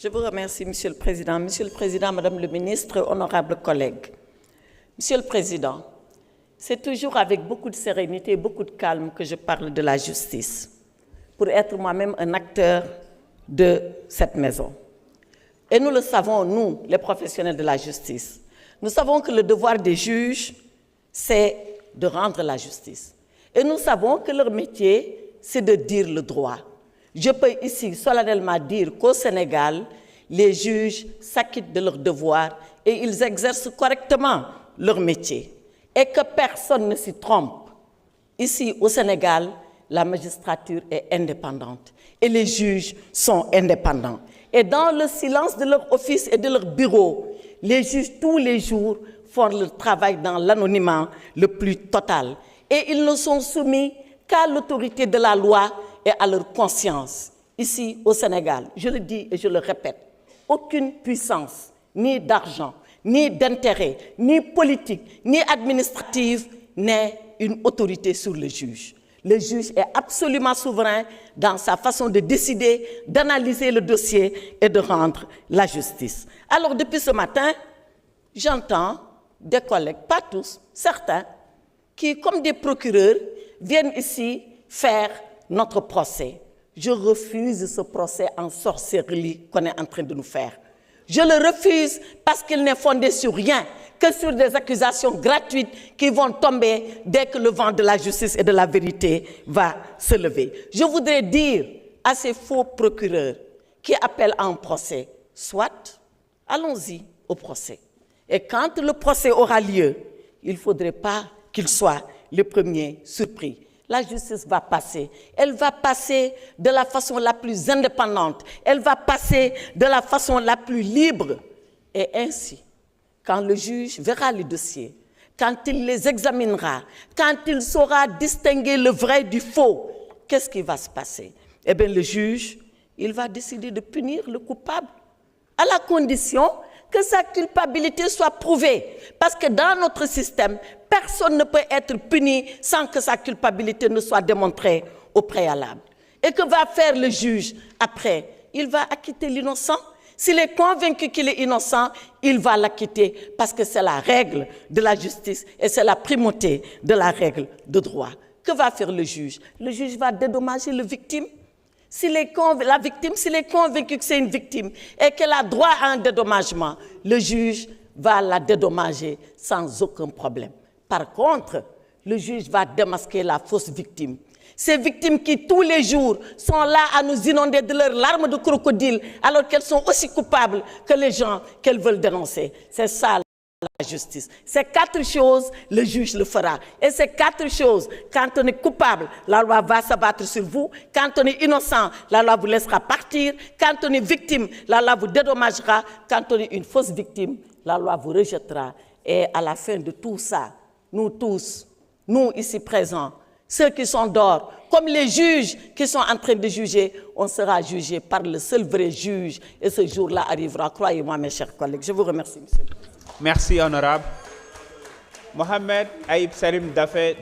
Je vous remercie, Monsieur le Président. Monsieur le Président, Madame le Ministre, honorables collègues. Monsieur le Président, c'est toujours avec beaucoup de sérénité et beaucoup de calme que je parle de la justice, pour être moi-même un acteur de cette maison. Et nous le savons, nous, les professionnels de la justice, nous savons que le devoir des juges, c'est de rendre la justice. Et nous savons que leur métier, c'est de dire le droit. Je peux ici solennellement dire qu'au Sénégal, les juges s'acquittent de leurs devoirs et ils exercent correctement leur métier. Et que personne ne s'y trompe. Ici, au Sénégal, la magistrature est indépendante et les juges sont indépendants. Et dans le silence de leur office et de leur bureau, les juges, tous les jours, font leur travail dans l'anonymat le plus total. Et ils ne sont soumis qu'à l'autorité de la loi et à leur conscience. Ici, au Sénégal, je le dis et je le répète, aucune puissance, ni d'argent, ni d'intérêt, ni politique, ni administrative n'est une autorité sur le juge. Le juge est absolument souverain dans sa façon de décider, d'analyser le dossier et de rendre la justice. Alors, depuis ce matin, j'entends des collègues, pas tous, certains, qui, comme des procureurs, viennent ici faire notre procès. Je refuse ce procès en sorcellerie qu'on est en train de nous faire. Je le refuse parce qu'il n'est fondé sur rien, que sur des accusations gratuites qui vont tomber dès que le vent de la justice et de la vérité va se lever. Je voudrais dire à ces faux procureurs qui appellent à un procès, soit, allons-y au procès. Et quand le procès aura lieu, il ne faudrait pas qu'ils soient les premiers surpris. La justice va passer. Elle va passer de la façon la plus indépendante. Elle va passer de la façon la plus libre. Et ainsi, quand le juge verra les dossiers, quand il les examinera, quand il saura distinguer le vrai du faux, qu'est-ce qui va se passer? Eh bien, le juge, il va décider de punir le coupable à la condition que sa culpabilité soit prouvée. Parce que dans notre système, personne ne peut être puni sans que sa culpabilité ne soit démontrée au préalable. Et que va faire le juge après? Il va acquitter l'innocent. S'il est convaincu qu'il est innocent, il va l'acquitter parce que c'est la règle de la justice et c'est la primauté de la règle de droit. Que va faire le juge? Le juge va dédommager la victime. La victime, s'il est convaincu que c'est une victime et qu'elle a droit à un dédommagement, le juge va la dédommager sans aucun problème. Par contre, le juge va démasquer la fausse victime. Ces victimes qui, tous les jours, sont là à nous inonder de leurs larmes de crocodile alors qu'elles sont aussi coupables que les gens qu'elles veulent dénoncer. C'est ça la justice. Ces 4 choses, le juge le fera. Et ces 4 choses, quand on est coupable, la loi va s'abattre sur vous. Quand on est innocent, la loi vous laissera partir. Quand on est victime, la loi vous dédommagera. Quand on est une fausse victime, la loi vous rejettera. Et à la fin de tout ça, nous tous, nous ici présents, ceux qui sont dehors, comme les juges qui sont en train de juger, on sera jugé par le seul vrai juge. Et ce jour-là arrivera, croyez-moi mes chers collègues. Je vous remercie, monsieur. Merci, honorable. Mohamed Aïb Salim Dafé.